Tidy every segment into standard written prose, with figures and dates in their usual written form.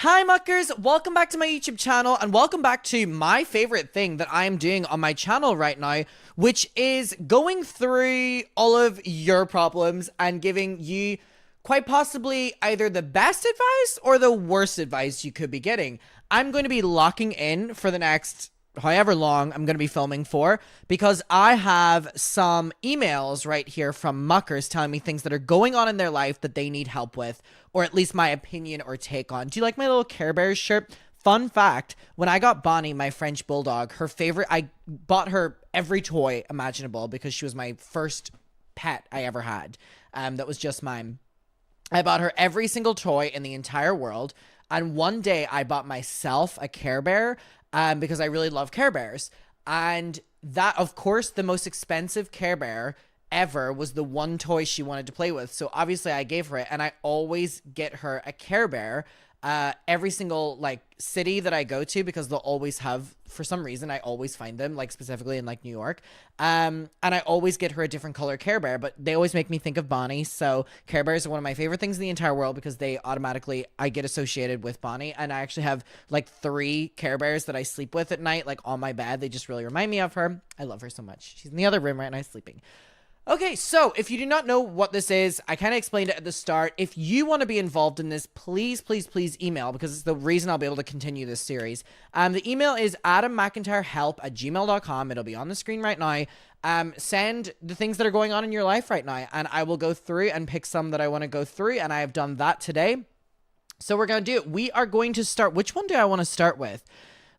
Hi muckers, welcome back to my YouTube channel and welcome back to my favorite thing that I'm doing on my channel right now, which is going through all of your problems and giving you quite possibly either the best advice or the worst advice you could be getting. I'm going to be locking in for the next however long I'm going to be filming for, because I have some emails right here from muckers telling me things that are going on in their life that they need help with, or at least my opinion or take on. Do you like my little Care Bears shirt? Fun fact, when I got Bonnie, my French bulldog, her favorite, I bought her every toy imaginable because she was my first pet I ever had. That was just mine. I bought her every single toy in the entire world. And one day I bought myself a Care Bear because I really love Care Bears. And that, of course, the most expensive Care Bear ever was the one toy she wanted to play with. So obviously I gave her it, and I always get her a Care Bear every single like city that I go to, because they'll always have, for some reason I always find them, like specifically in like New York, and I always get her a different color Care Bear, but they always make me think of Bonnie. So Care Bears are one of my favorite things in the entire world because they automatically, I get associated with Bonnie, and I actually have like 3 Care Bears that I sleep with at night, like on my bed. They just really remind me of her. I love her so much. She's in the other room right now sleeping. Okay, so if you do not know what this is, I kind of explained it at the start. If you want to be involved in this, please, please, please email, because it's the reason I'll be able to continue this series. The email is adammcintyrehelp@gmail.com. It'll be on the screen right now. Send the things that are going on in your life right now, and I will go through and pick some that I want to go through, and I have done that today. So we're going to do it. We are going to start. Which one do I want to start with?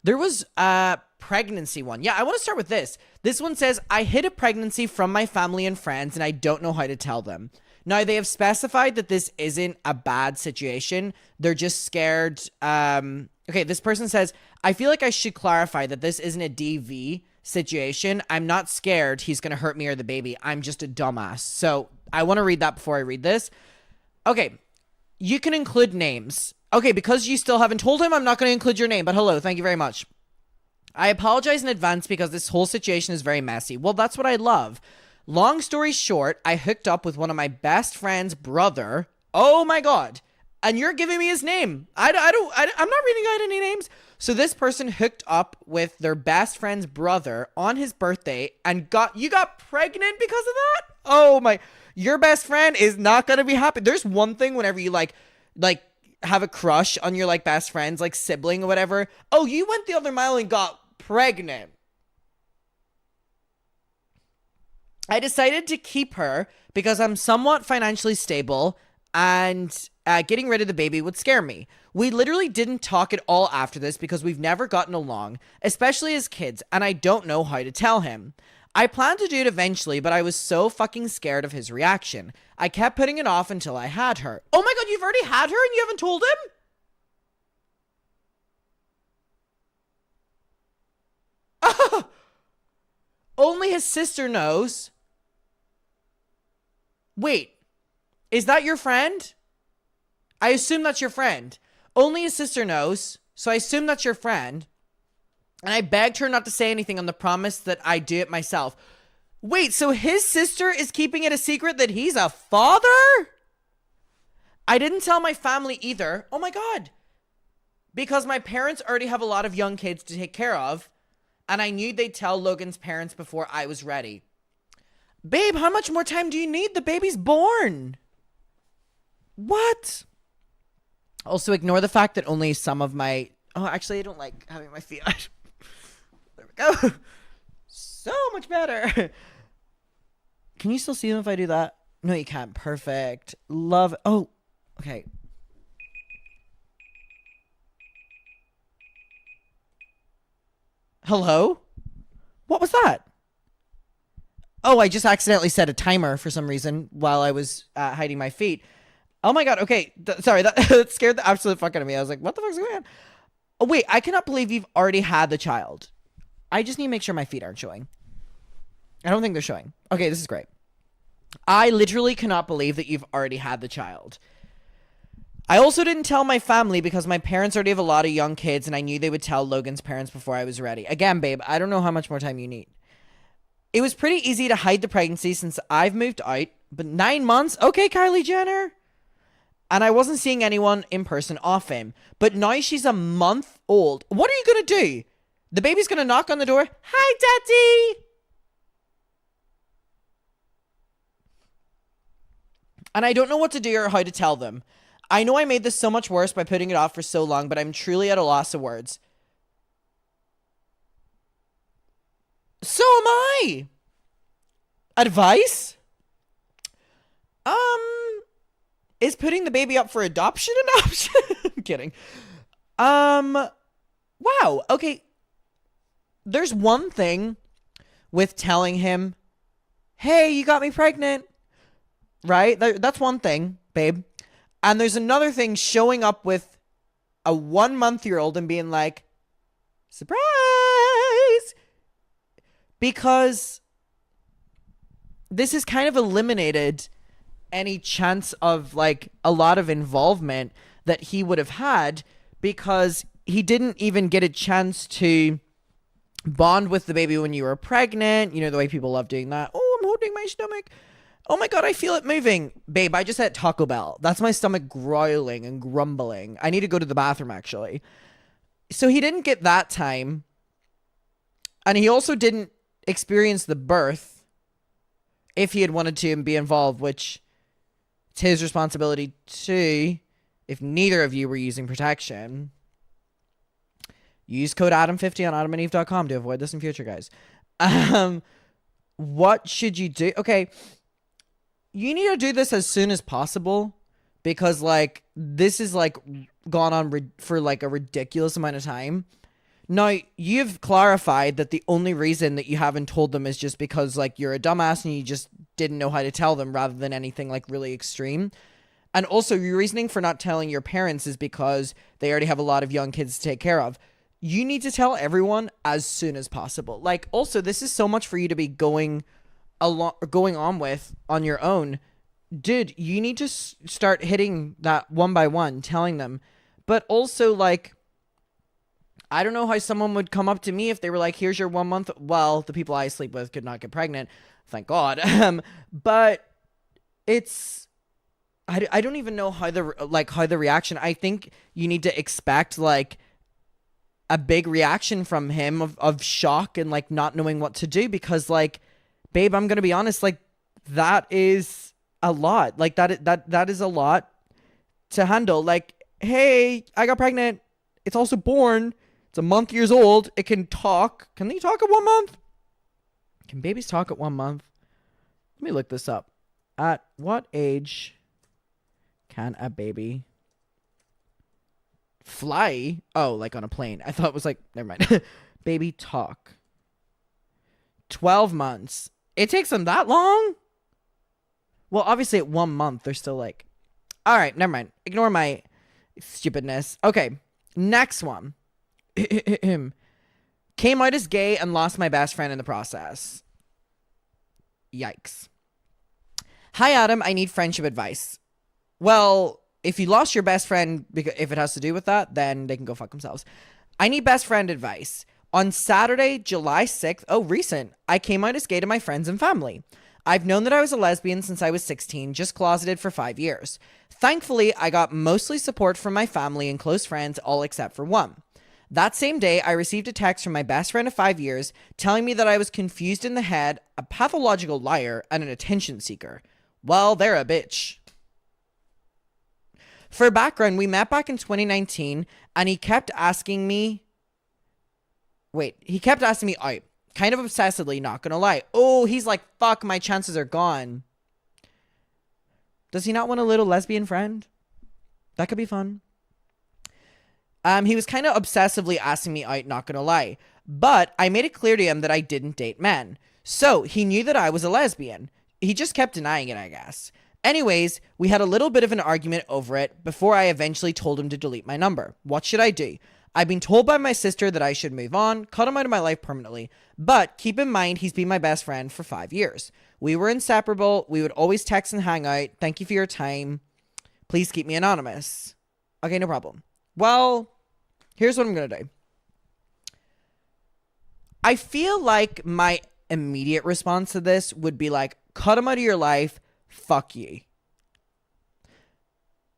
There was a pregnancy one. Yeah, I want to start with this. This one says, I hid a pregnancy from my family and friends, and I don't know how to tell them. Now, they have specified that this isn't a bad situation. They're just scared. Okay, this person says, I feel like I should clarify that this isn't a DV situation. I'm not scared he's going to hurt me or the baby. I'm just a dumbass. So I want to read that before I read this. Okay, you can include names. Okay, because you still haven't told him, I'm not going to include your name, but hello, thank you very much. I apologize in advance because this whole situation is very messy. Well, that's what I love. Long story short, I hooked up with one of my best friend's brother. Oh my God. And you're giving me his name. I'm not reading out any names. So this person hooked up with their best friend's brother on his birthday and you got pregnant because of that? Oh my, your best friend is not going to be happy. There's one thing whenever you like have a crush on your like best friend's like sibling or whatever. Oh, you went the other mile and got pregnant. I decided to keep her because I'm somewhat financially stable, and getting rid of the baby would scare me. We literally didn't talk at all after this because we've never gotten along, especially as kids, and I don't know how to tell him. I planned to do it eventually, but I was so fucking scared of his reaction. I kept putting it off until I had her. Oh my God, you've already had her and you haven't told him? Only his sister knows. Wait, is that your friend? I assume that's your friend. Only his sister knows, so I assume that's your friend. And I begged her not to say anything on the promise that I do it myself. Wait, so his sister is keeping it a secret that he's a father? I didn't tell my family either. Oh my God. Because my parents already have a lot of young kids to take care of, and I knew they'd tell Logan's parents before I was ready. Babe, how much more time do you need? The baby's born. What? Also, ignore the fact that only some of my... Oh, actually, I don't like having my feet out. There we go. So much better. Can you still see them if I do that? No, you can't. Perfect. Love... Oh, okay. Hello? What was that? Oh, I just accidentally set a timer for some reason while I was hiding my feet. Oh my God. Okay. Sorry, that scared the absolute fuck out of me. I was like, what the fuck's going on? Oh, wait. I cannot believe you've already had the child. I just need to make sure my feet aren't showing. I don't think they're showing. Okay, this is great. I literally cannot believe that you've already had the child. I also didn't tell my family because my parents already have a lot of young kids, and I knew they would tell Logan's parents before I was ready. Again, babe, I don't know how much more time you need. It was pretty easy to hide the pregnancy since I've moved out, but 9 months? Okay, Kylie Jenner. And I wasn't seeing anyone in person off him. But now she's a month old. What are you going to do? The baby's going to knock on the door. Hi, Daddy. And I don't know what to do or how to tell them. I know I made this so much worse by putting it off for so long, but I'm truly at a loss of words. So am I. Advice? Is putting the baby up for adoption an option? I'm kidding. Wow. Okay. There's one thing with telling him, hey, you got me pregnant. Right? That's one thing, babe. And there's another thing showing up with a 1-month-old and being like, surprise! Because this has kind of eliminated any chance of like a lot of involvement that he would have had, because he didn't even get a chance to bond with the baby when you were pregnant. You know, the way people love doing that. Oh, I'm holding my stomach. Oh my God, I feel it moving. Babe, I just had Taco Bell. That's my stomach growling and grumbling. I need to go to the bathroom, actually. So he didn't get that time. And he also didn't experience the birth if he had wanted to and be involved, which it's his responsibility too, if neither of you were using protection. Use code Adam50 on adammcintyrehelp.com to avoid this in future, guys. What should you do? Okay. You need to do this as soon as possible, because like this is like gone on for like a ridiculous amount of time. Now, you've clarified that the only reason that you haven't told them is just because like you're a dumbass and you just didn't know how to tell them, rather than anything like really extreme. And also your reasoning for not telling your parents is because they already have a lot of young kids to take care of. You need to tell everyone as soon as possible. Like, also, this is so much for you to be going on with on your own. Dude, you need to start hitting that one by one, telling them. But also, like, I don't know how someone would come up to me if they were like, here's your 1 month. Well, the people I sleep with could not get pregnant, thank God. But it's, I don't even know how the reaction. I think you need to expect like a big reaction from him of shock and like not knowing what to do, because like, babe, I'm going to be honest, like that is a lot. Like that is a lot to handle. Like, hey, I got pregnant. It's also born. It's a month years old. It can talk. Can they talk at 1 month? Can babies talk at 1 month? Let me look this up. At what age can a baby fly? Oh, like on a plane. I thought it was like, never mind. Baby talk. 12 months. It takes them that long? Well, obviously at 1 month, they're still like, all right, never mind. Ignore my stupidness. Okay, next one. Came out as gay and lost my best friend in the process. Yikes. Hi, Adam. I need friendship advice. Well, if you lost your best friend, if it has to do with that, then they can go fuck themselves. I need best friend advice. On Saturday, July 6th, recent, I came out as gay to my friends and family. I've known that I was a lesbian since I was 16, just closeted for 5 years. Thankfully, I got mostly support from my family and close friends, all except for one. That same day, I received a text from my best friend of 5 years telling me that I was confused in the head, a pathological liar, and an attention seeker. Well, they're a bitch. For background, we met back in 2019, and he kept asking me out. Kind of obsessively, not gonna lie. Oh, he's like, fuck, my chances are gone. Does he not want a little lesbian friend? That could be fun. He was kind of obsessively asking me out, not gonna lie. But I made it clear to him that I didn't date men. So he knew that I was a lesbian. He just kept denying it, I guess. Anyways, we had a little bit of an argument over it before I eventually told him to delete my number. What should I do? I've been told by my sister that I should move on, cut him out of my life permanently. But keep in mind, he's been my best friend for 5 years. We were inseparable. We would always text and hang out. Thank you for your time. Please keep me anonymous. Okay, no problem. Well, here's what I'm going to do. I feel like my immediate response to this would be like, cut him out of your life. Fuck you.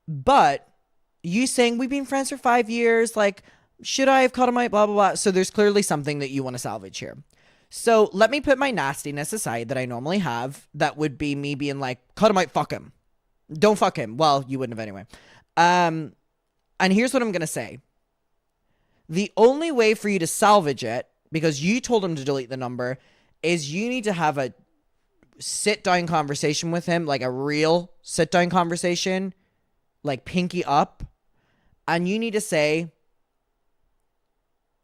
But you saying we've been friends for 5 years, like, should I have cut him out, blah, blah, blah. So there's clearly something that you want to salvage here. So let me put my nastiness aside that I normally have. That would be me being like, cut him out, fuck him. Don't fuck him. Well, you wouldn't have anyway. And here's what I'm going to say. The only way for you to salvage it, because you told him to delete the number, is you need to have a sit-down conversation with him, like a real sit-down conversation, like pinky up. And you need to say,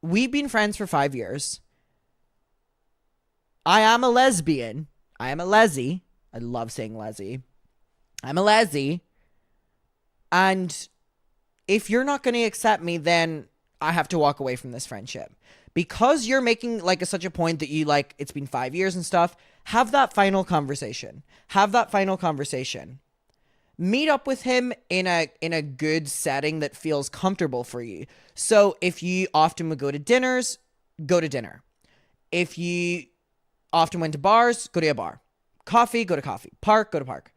we've been friends for 5 years. I am a lesbian. I am a lessie. I love saying lessie. I'm a lessie. And if you're not going to accept me, then I have to walk away from this friendship. Because you're making like such a point that you like, it's been 5 years and stuff, have that final conversation. Have that final conversation. Meet up with him in a good setting that feels comfortable for you. So if you often would go to dinners, go to dinner. If you often went to bars, go to a bar. Coffee, go to coffee. Park, go to park.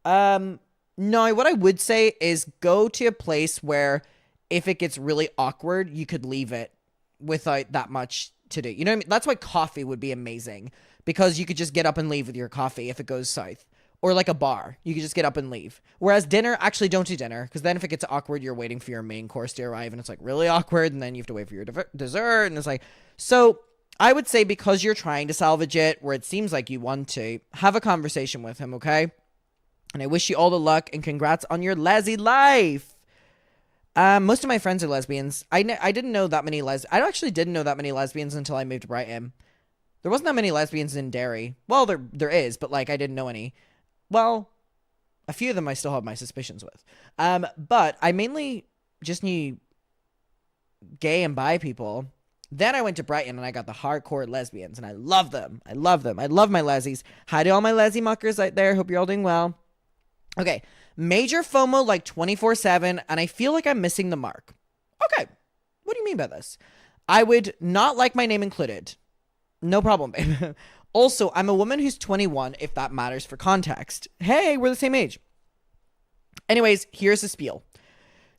No, what I would say is go to a place where if it gets really awkward, you could leave it without that much to do. You know what I mean? That's why coffee would be amazing, because you could just get up and leave with your coffee if it goes south. Or like a bar, you could just get up and leave. Whereas dinner, actually don't do dinner, because then if it gets awkward, you're waiting for your main course to arrive and it's like really awkward, and then you have to wait for your dessert, and it's like, so I would say, because you're trying to salvage it where it seems like you want to, have a conversation with him, okay? And I wish you all the luck and congrats on your lesy life. Most of my friends are lesbians. I didn't know that many I actually didn't know that many lesbians until I moved to Brighton. There wasn't that many lesbians in Derry. Well, there is, but like I didn't know any. Well, a few of them I still have my suspicions with. But I mainly just knew gay and bi people. Then I went to Brighton and I got the hardcore lesbians, and I love them. I love them. I love my lesies. Hi to all my lesy muckers out there. Hope you're all doing well. Okay. Major FOMO like 24/7, and I feel like I'm missing the mark. Okay. What do you mean by this? I would not like my name included. No problem, babe. Also, I'm a woman who's 21, if that matters for context. Hey, we're the same age. Anyways, here's the spiel.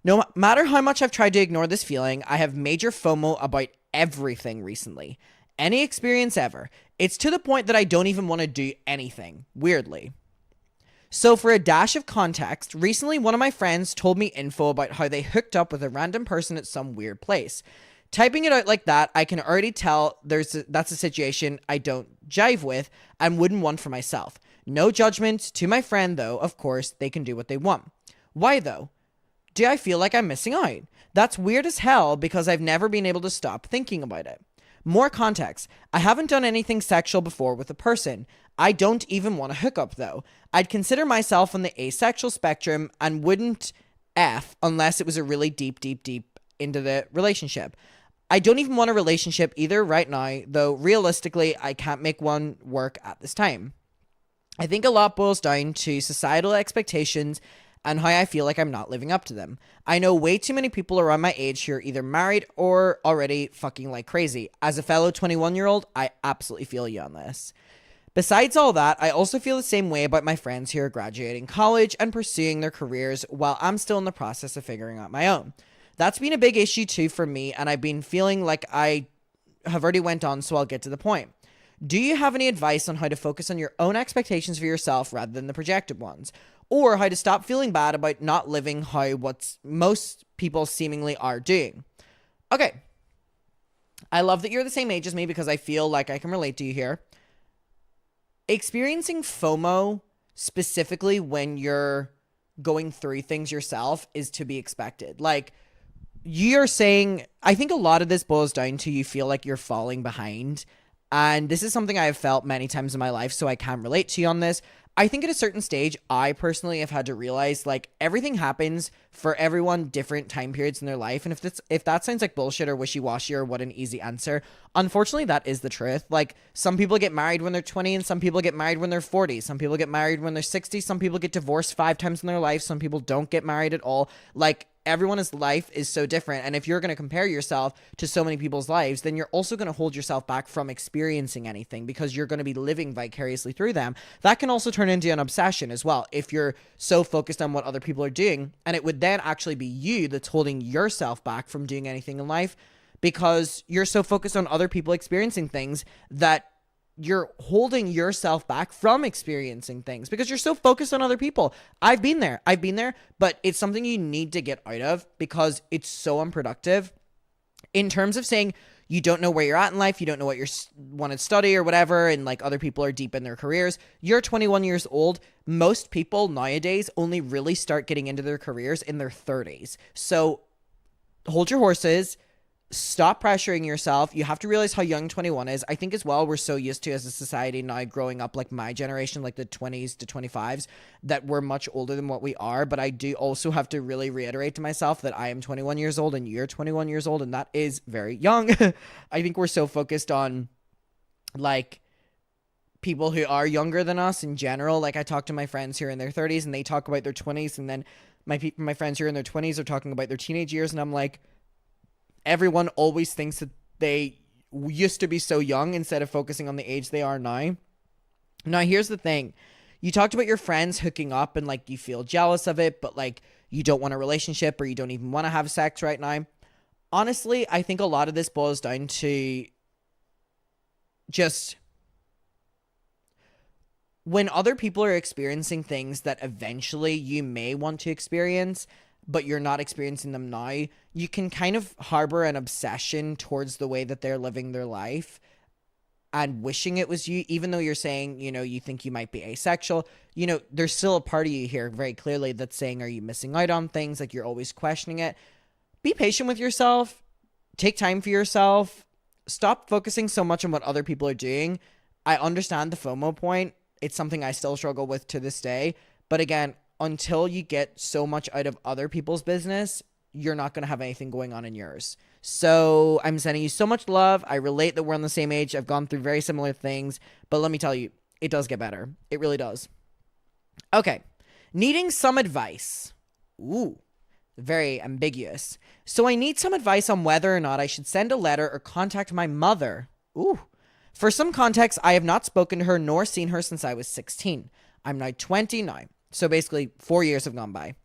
No matter how much I've tried to ignore this feeling, I have major FOMO about everything recently. Any experience ever. It's to the point that I don't even want to do anything, weirdly. So for a dash of context, recently one of my friends told me info about how they hooked up with a random person at some weird place. Typing it out like that, I can already tell that's a situation I don't jive with and wouldn't want for myself. No judgment to my friend, though. Of course, they can do what they want. Why, though? Do I feel like I'm missing out? That's weird as hell, because I've never been able to stop thinking about it. More context. I haven't done anything sexual before with a person. I don't even want to hook up, though. I'd consider myself on the asexual spectrum and wouldn't F unless it was a really deep into the relationship. I don't even want a relationship either right now, though realistically, I can't make one work at this time. I think a lot boils down to societal expectations and how I feel like I'm not living up to them. I know way too many people around my age who are either married or already fucking like crazy. As a fellow 21-year-old, I absolutely feel you on this. Besides all that, I also feel the same way about my friends who are graduating college and pursuing their careers while I'm still in the process of figuring out my own. That's been a big issue too for me, and I've been feeling like I have already went on, so I'll get to the point. Do you have any advice on how to focus on your own expectations for yourself rather than the projected ones? Or how to stop feeling bad about not living how most people seemingly are doing? Okay. I love that you're the same age as me, because I feel like I can relate to you here. Experiencing FOMO, specifically when you're going through things yourself, is to be expected. Like, you're saying, I think a lot of this boils down to you feel like you're falling behind. And this is something I have felt many times in my life, so I can relate to you on this. I think at a certain stage, I personally have had to realize, like, everything happens for everyone different time periods in their life. And if that sounds like bullshit or wishy-washy or what an easy answer, unfortunately, that is the truth. Like, some people get married when they're 20 and some people get married when they're 40. Some people get married when they're 60. Some people get divorced 5 times in their life. Some people don't get married at all. Like, everyone's life is so different. And if you're going to compare yourself to so many people's lives, then you're also going to hold yourself back from experiencing anything because you're going to be living vicariously through them. That can also turn into an obsession as well if you're so focused on what other people are doing. And it would then actually be you that's holding yourself back from doing anything in life because you're so focused on other people experiencing things that you're holding yourself back from experiencing things because you're so focused on other people. I've been there, but it's something you need to get out of because it's so unproductive in terms of saying you don't know where you're at in life. You don't know what you want to study or whatever. And like other people are deep in their careers. You're 21 years old. Most people nowadays only really start getting into their careers in their 30s. So hold your horses. Stop pressuring yourself. You have to realize how young 21 is. I think as well, we're so used to as a society now growing up like my generation, like the 20s to 25s, that we're much older than what we are. But I do also have to really reiterate to myself that I am 21 years old and you're 21 years old. And that is very young. I think we're so focused on like people who are younger than us in general. Like I talk to my friends here in their 30s and they talk about their 20s. And then my friends here in their 20s are talking about their teenage years. And I'm like, everyone always thinks that they used to be so young instead of focusing on the age they are now. Now, here's the thing. You talked about your friends hooking up and like you feel jealous of it, but like you don't want a relationship or you don't even want to have sex right now. Honestly, I think a lot of this boils down to just when other people are experiencing things that eventually you may want to experience, but you're not experiencing them now, you can kind of harbor an obsession towards the way that they're living their life and wishing it was you, even though you're saying, you know, you think you might be asexual. You know, there's still a part of you here very clearly that's saying, are you missing out on things? Like you're always questioning it. Be patient with yourself. Take time for yourself. Stop focusing so much on what other people are doing. I understand the FOMO point. It's something I still struggle with to this day. But again, until you get so much out of other people's business, you're not going to have anything going on in yours. So I'm sending you so much love. I relate that we're on the same age. I've gone through very similar things, but let me tell you, it does get better. It really does. Okay. Needing some advice. Ooh, very ambiguous. So I need some advice on whether or not I should send a letter or contact my mother. Ooh. For some context, I have not spoken to her nor seen her since I was 16. I'm now 29. So basically 4 years have gone by.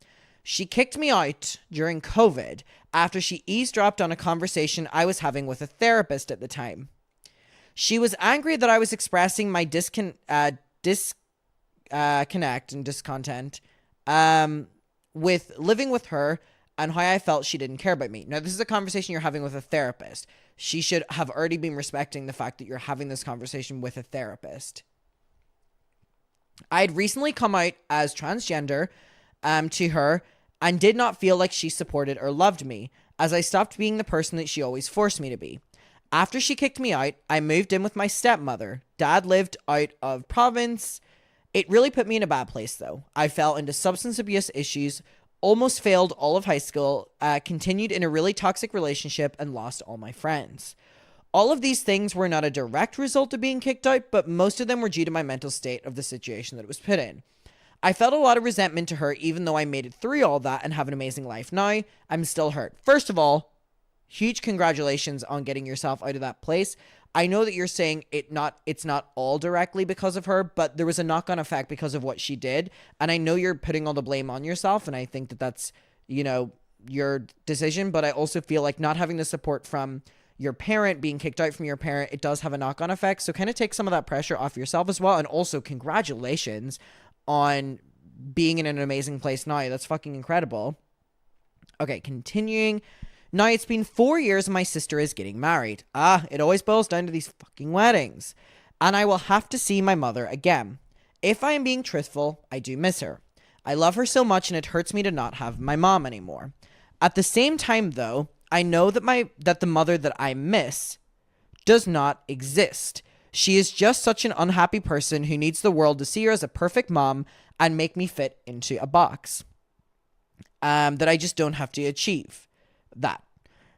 She kicked me out during COVID after she eavesdropped on a conversation I was having with a therapist at the time. She was angry that I was expressing my disconnect and discontent with living with her and how I felt she didn't care about me. Now, this is a conversation you're having with a therapist. She should have already been respecting the fact that you're having this conversation with a therapist. I had recently come out as transgender to her and did not feel like she supported or loved me, as I stopped being the person that she always forced me to be. After she kicked me out, I moved in with my stepmother. Dad lived out of province. It really put me in a bad place, though. I fell into substance abuse issues, almost failed all of high school, continued in a really toxic relationship, and lost all my friends. All of these things were not a direct result of being kicked out, but most of them were due to my mental state of the situation that it was put in. I felt a lot of resentment to her, even though I made it through all that and have an amazing life now. I'm still hurt. First of all, huge congratulations on getting yourself out of that place. I know that you're saying it's not all directly because of her, but there was a knock-on effect because of what she did. And I know you're putting all the blame on yourself, and I think that that's, you know, your decision. But I also feel like not having the support from your parent, being kicked out from your parent, it does have a knock-on effect. So kind of take some of that pressure off yourself as well. And also congratulations on being in an amazing place now. That's fucking incredible. Okay, continuing. Now it's been 4 years and my sister is getting married. It always boils down to these fucking weddings. And I will have to see my mother again. If I am being truthful, I do miss her. I love her so much and it hurts me to not have my mom anymore. At the same time though, I know that the mother that I miss does not exist. She is just such an unhappy person who needs the world to see her as a perfect mom and make me fit into a box that I just don't have to achieve that.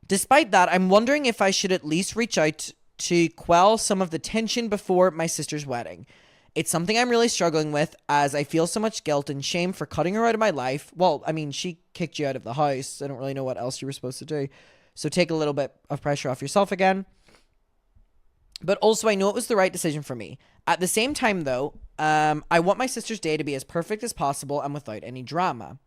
Despite that, I'm wondering if I should at least reach out to quell some of the tension before my sister's wedding. It's something I'm really struggling with as I feel so much guilt and shame for cutting her out of my life. Well, I mean, she kicked you out of the house. I don't really know what else you were supposed to do. So take a little bit of pressure off yourself again. But also, I know it was the right decision for me. At the same time, though, I want my sister's day to be as perfect as possible and without any drama.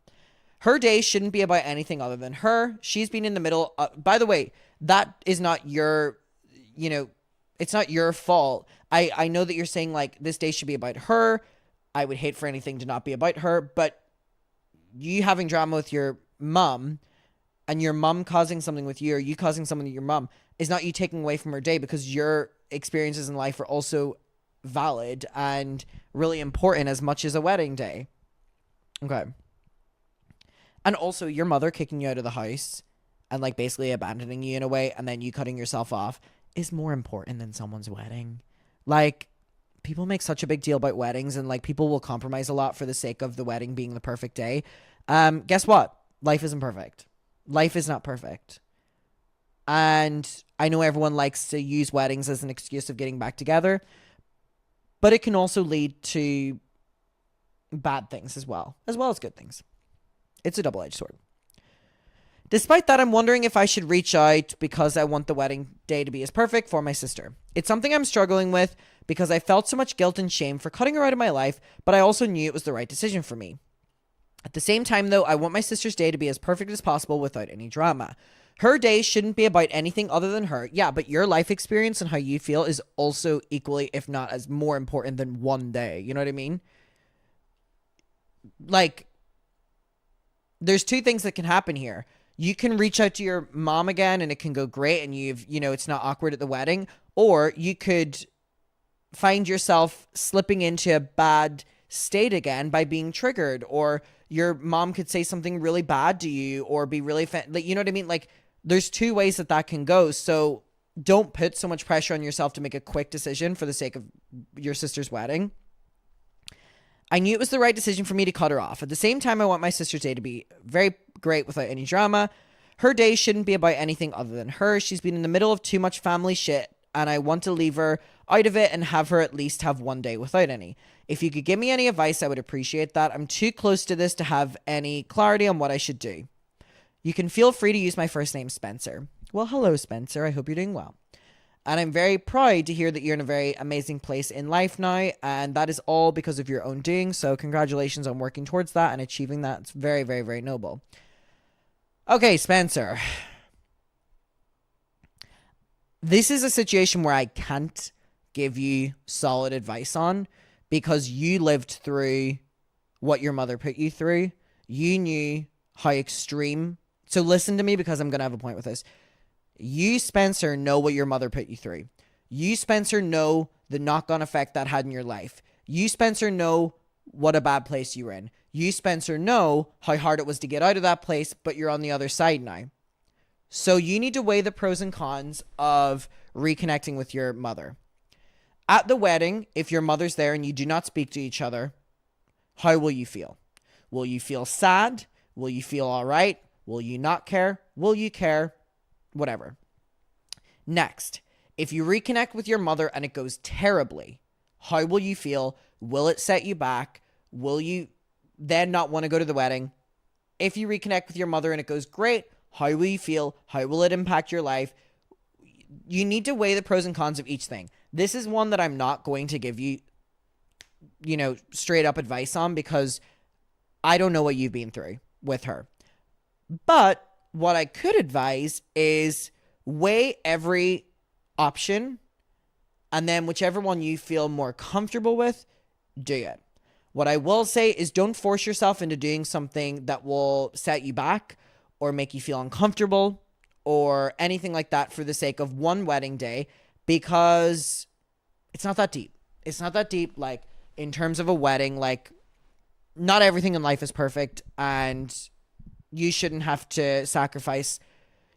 Her day shouldn't be about anything other than her. She's been in the middle. By the way, that is not your, it's not your fault. I know that you're saying, like, this day should be about her. I would hate for anything to not be about her. But you having drama with your mom and your mom causing something with you, or you causing something with your mom, is not you taking away from her day, because your experiences in life are also valid and really important as much as a wedding day. Okay. And also, your mother kicking you out of the house and, like, basically abandoning you in a way, and then you cutting yourself off, is more important than someone's wedding. Like, people make such a big deal about weddings, and, like, people will compromise a lot for the sake of the wedding being the perfect day. Guess what? Life isn't perfect. Life is not perfect. And I know everyone likes to use weddings as an excuse of getting back together, but it can also lead to bad things as well as good things. It's a double-edged sword. Despite that, I'm wondering if I should reach out because I want the wedding day to be as perfect for my sister. It's something I'm struggling with because I felt so much guilt and shame for cutting her out of my life, but I also knew it was the right decision for me. At the same time, though, I want my sister's day to be as perfect as possible without any drama. Her day shouldn't be about anything other than her. Yeah, but your life experience and how you feel is also equally, if not as more important than one day. You know what I mean? Like, there's two things that can happen here. You can reach out to your mom again and it can go great and it's not awkward at the wedding. Or you could find yourself slipping into a bad state again by being triggered, or your mom could say something really bad to you or be really, you know what I mean? Like, there's two ways that can go. So don't put so much pressure on yourself to make a quick decision for the sake of your sister's wedding. I knew it was the right decision for me to cut her off. At the same time, I want my sister's day to be very great without any drama. Her day shouldn't be about anything other than her. She's been in the middle of too much family shit, and I want to leave her out of it and have her at least have one day without any. If you could give me any advice, I would appreciate that. I'm too close to this to have any clarity on what I should do. You can feel free to use my first name, Spencer. Well, hello, Spencer. I hope you're doing well. And I'm very proud to hear that you're in a very amazing place in life now. And that is all because of your own doing. So congratulations on working towards that and achieving that. It's very, very, very noble. Okay, Spencer. This is a situation where I can't give you solid advice on because you lived through what your mother put you through. You knew how extreme. So listen to me because I'm going to have a point with this. You, Spencer, know what your mother put you through. You, Spencer, know the knock-on effect that had in your life. You, Spencer, know what a bad place you were in. You, Spencer, know how hard it was to get out of that place, but you're on the other side now. So you need to weigh the pros and cons of reconnecting with your mother. At the wedding, if your mother's there and you do not speak to each other, how will you feel? Will you feel sad? Will you feel all right? Will you not care? Will you care? Whatever. Next, if you reconnect with your mother and it goes terribly, how will you feel? Will it set you back? Will you then not want to go to the wedding? If you reconnect with your mother and it goes great, how will you feel? How will it impact your life? You need to weigh the pros and cons of each thing. This is one that I'm not going to give you, straight up advice on because I don't know what you've been through with her. But what I could advise is weigh every option, and then whichever one you feel more comfortable with, do it. What I will say is don't force yourself into doing something that will set you back or make you feel uncomfortable or anything like that for the sake of one wedding day, because it's not that deep. It's not that deep, like, in terms of a wedding. Like, not everything in life is perfect, and you shouldn't have to sacrifice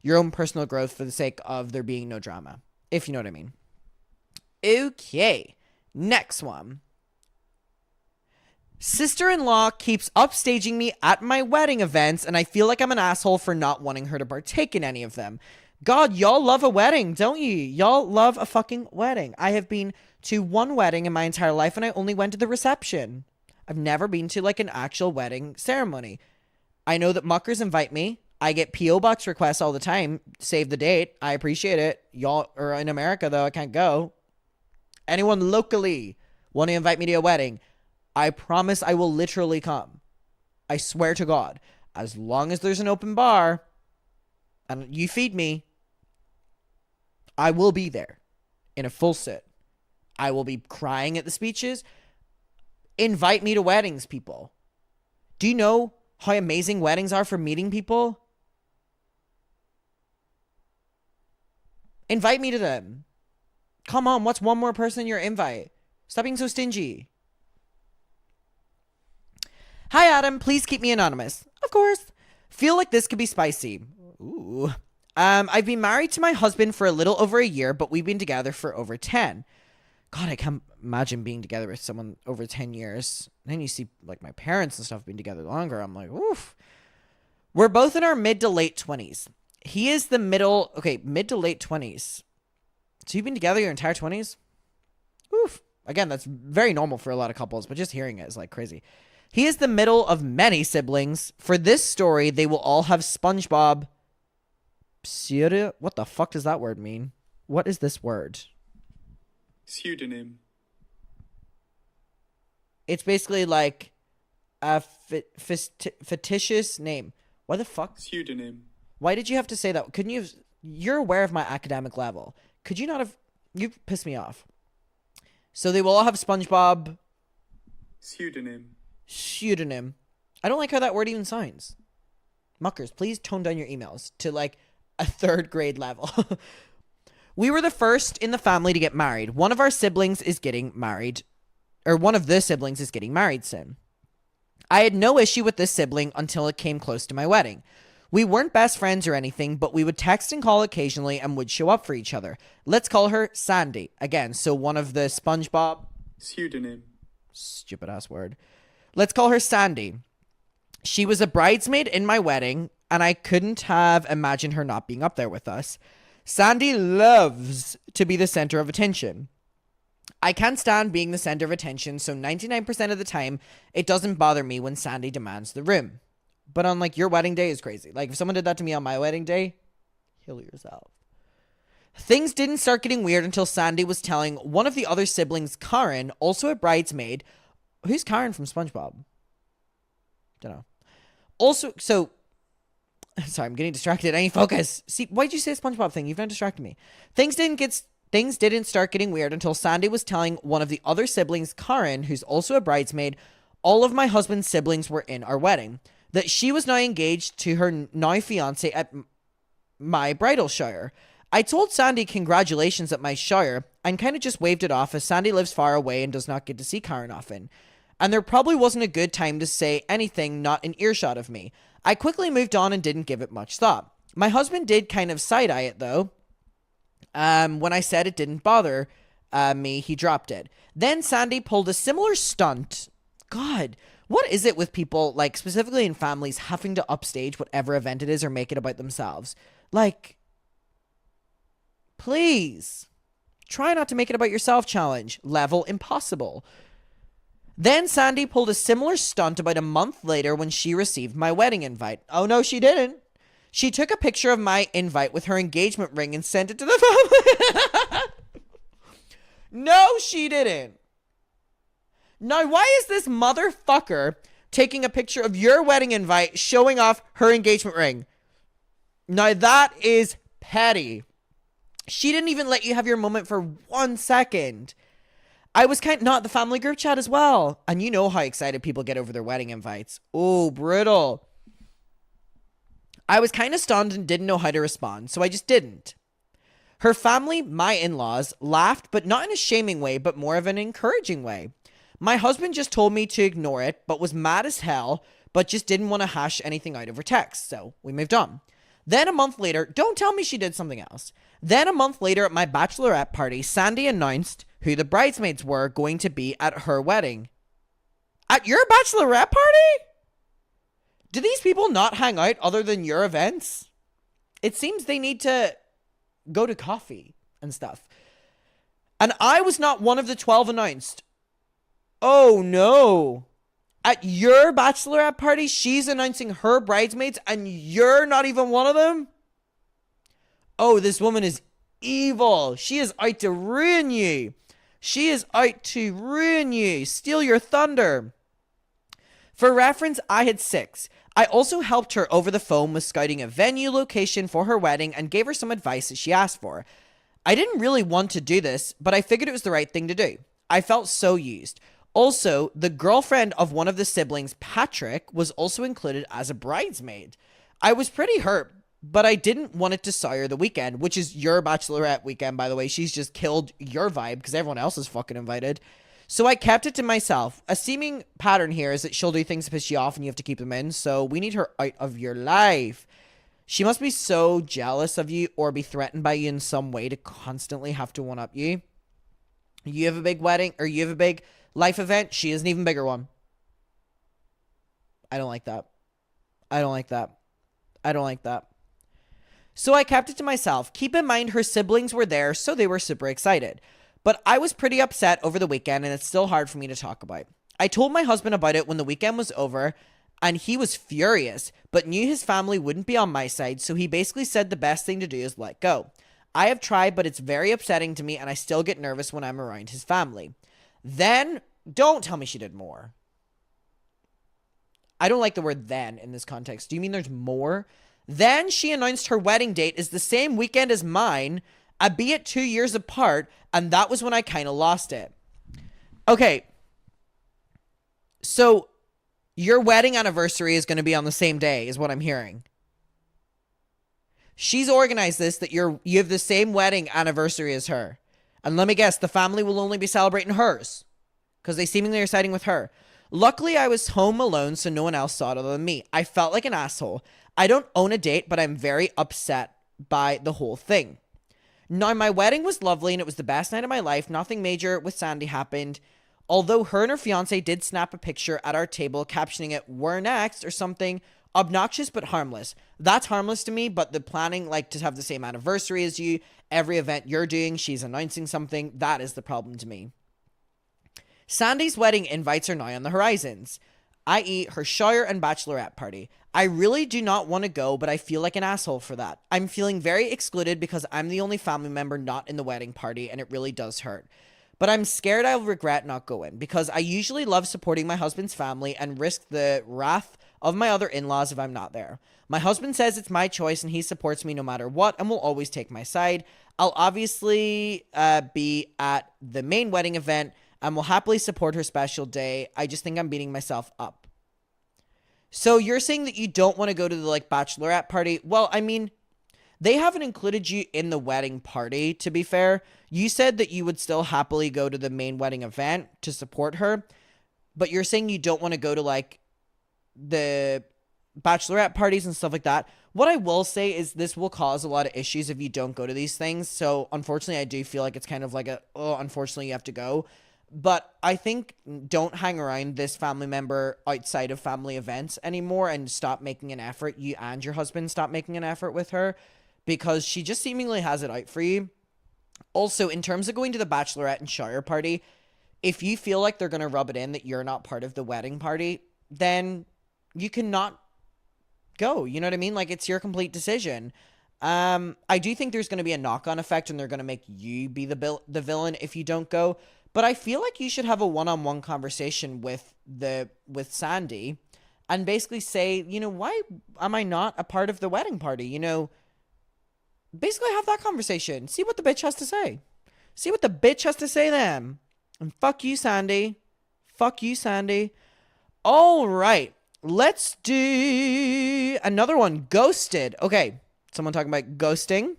your own personal growth for the sake of there being no drama, if you know what I mean. Okay, next one. Sister-in-law keeps upstaging me at my wedding events, and I feel like I'm an asshole for not wanting her to partake in any of them. God, y'all love a wedding, don't you? Y'all love a fucking wedding. I have been to one wedding in my entire life and I only went to the reception. I've never been to like an actual wedding ceremony. I know that muckers invite me. I get P.O. Box requests all the time. Save the date. I appreciate it. Y'all are in America though. I can't go. Anyone locally want to invite me to a wedding, I promise I will literally come. I swear to God. As long as there's an open bar and you feed me, I will be there in a full suit. I will be crying at the speeches. Invite me to weddings, people. Do you know how amazing weddings are for meeting people? Invite me to them. Come on, what's one more person in your invite? Stop being so stingy. Hi, Adam. Please keep me anonymous. Of course. Feel like this could be spicy. Ooh. I've been married to my husband for a little over a year, but we've been together for over 10. God, I can't imagine being together with someone over 10 years. Then you see, like, my parents and stuff being together longer. I'm like, oof. We're both in our mid to late 20s. He is the mid to late 20s. So you've been together your entire 20s? Oof. Again, that's very normal for a lot of couples, but just hearing it is, like, crazy. He is the middle of many siblings. For this story, they will all have SpongeBob. What the fuck does that word mean? What is this word? Pseudonym. It's basically like a fictitious name. Why the fuck? Pseudonym. Why did you have to say that? Couldn't you? You're aware of my academic level. Could you not have? You pissed me off. So they will all have SpongeBob. Pseudonym. Pseudonym. I don't like how that word even sounds. Muckers, please tone down your emails to like a 3rd grade level. We were the first in the family to get married. One of our siblings is getting married, or one of the siblings is getting married soon. I had no issue with this sibling until it came close to my wedding. We weren't best friends or anything, but we would text and call occasionally and would show up for each other. Let's call her Sandy. Again, so one of the SpongeBob. Pseudonym. Stupid ass word. Let's call her Sandy. She was a bridesmaid in my wedding, and I couldn't have imagined her not being up there with us. Sandy loves to be the center of attention. I can't stand being the center of attention, so 99% of the time, it doesn't bother me when Sandy demands the room. But on, like, your wedding day is crazy. Like, if someone did that to me on my wedding day, kill yourself. Things didn't start getting weird until Sandy was telling one of the other siblings, Karen, also a bridesmaid. Who's Karen from SpongeBob? Don't know. Also, so... Sorry, I'm getting distracted. I need focus. See, why'd you say a SpongeBob thing? You've not distracted me. Things didn't start getting weird until Sandy was telling one of the other siblings, Karen, who's also a bridesmaid, all of my husband's siblings were in our wedding, that she was now engaged to her now fiance at my bridal shower. I told Sandy congratulations at my shower and kind of just waved it off as Sandy lives far away and does not get to see Karen often. And there probably wasn't a good time to say anything not in earshot of me. I quickly moved on and didn't give it much thought. My husband did kind of side-eye it, though. When I said it didn't bother me, he dropped it. Then Sandy pulled a similar stunt. God, what is it with people, like, specifically in families, having to upstage whatever event it is or make it about themselves? Like, please. Try not to make it about yourself challenge. Level impossible. Then Sandy pulled a similar stunt about a month later when she received my wedding invite. Oh, no, she didn't. She took a picture of my invite with her engagement ring and sent it to the family. No, she didn't. Now, why is this motherfucker taking a picture of your wedding invite showing off her engagement ring? Now, that is petty. She didn't even let you have your moment for 1 second. I was not the family group chat as well. And you know how excited people get over their wedding invites. Oh, brutal. I was kind of stunned and didn't know how to respond, so I just didn't. Her family, my in-laws, laughed, but not in a shaming way, but more of an encouraging way. My husband just told me to ignore it, but was mad as hell, but just didn't want to hash anything out over text, so we moved on. Then a month later, don't tell me she did something else. Then a month later at my bachelorette party, Sandy announced who the bridesmaids were going to be at her wedding. At your bachelorette party? Do these people not hang out other than your events? It seems they need to go to coffee and stuff. And I was not one of the 12 announced. Oh no. At your bachelorette party, she's announcing her bridesmaids and you're not even one of them? Oh, this woman is evil. She is out to ruin you. She is out to ruin you. Steal your thunder. For reference, I had 6. I also helped her over the phone with scouting a venue location for her wedding and gave her some advice that she asked for. I didn't really want to do this, but I figured it was the right thing to do. I felt so used. Also, the girlfriend of one of the siblings, Patrick, was also included as a bridesmaid. I was pretty hurt, but I didn't want it to sour the weekend, which is your bachelorette weekend, by the way. She's just killed your vibe because everyone else is fucking invited. So I kept it to myself. A seeming pattern here is that she'll do things to piss you off and you have to keep them in, so we need her out of your life. She must be so jealous of you or be threatened by you in some way to constantly have to one-up you. You have a big wedding, or you have a big life event. She has an even bigger one. I don't like that. I don't like that. I don't like that. So I kept it to myself. Keep in mind her siblings were there, so they were super excited. But I was pretty upset over the weekend, and it's still hard for me to talk about. I told my husband about it when the weekend was over, and he was furious, but knew his family wouldn't be on my side, so he basically said the best thing to do is let go. I have tried, but it's very upsetting to me, and I still get nervous when I'm around his family. Then, don't tell me she did more. I don't like the word then in this context. Do you mean there's more? Then she announced her wedding date is the same weekend as mine, albeit 2 years apart, and that was when I kind of lost it. Okay. So, your wedding anniversary is going to be on the same day, is what I'm hearing. She's organized this that you have the same wedding anniversary as her. And let me guess, the family will only be celebrating hers, because they seemingly are siding with her. Luckily, I was home alone, so no one else saw it other than me. I felt like an asshole. I don't own a date, but I'm very upset by the whole thing. Now, my wedding was lovely, and it was the best night of my life. Nothing major with Sandy happened. Although her and her fiance did snap a picture at our table, captioning it, "We're next," or something obnoxious but harmless. That's harmless to me, but the planning, like to have the same anniversary as you, every event you're doing, she's announcing something, that is the problem to me. Sandy's wedding invites are now on the horizons, i.e. her shower and bachelorette party. I really do not want to go, but I feel like an asshole for that. I'm feeling very excluded because I'm the only family member not in the wedding party, and it really does hurt. But I'm scared I'll regret not going, because I usually love supporting my husband's family and risk the wrath of my other in-laws if I'm not there. My husband says it's my choice and he supports me no matter what and will always take my side. I'll obviously be at the main wedding event and will happily support her special day. I just think I'm beating myself up. So you're saying that you don't want to go to the bachelorette party? Well, I mean, they haven't included you in the wedding party, to be fair. You said that you would still happily go to the main wedding event to support her, but you're saying you don't want to go to the bachelorette parties and stuff like that. What I will say is this will cause a lot of issues if you don't go to these things. So unfortunately, I do feel like it's kind of unfortunately you have to go. But I think don't hang around this family member outside of family events anymore and stop making an effort. You and your husband stop making an effort with her because she just seemingly has it out for you. Also, in terms of going to the bachelorette and shower party, if you feel like they're going to rub it in that you're not part of the wedding party, then you cannot go. You know what I mean? It's your complete decision. I do think there's going to be a knock-on effect and they're going to make you be the villain if you don't go. But I feel like you should have a one-on-one conversation with Sandy and basically say, why am I not a part of the wedding party? Basically have that conversation. See what the bitch has to say. See what the bitch has to say then. And fuck you, Sandy. Fuck you, Sandy. All right. Let's do another one. Ghosted. Okay. Someone talking about ghosting.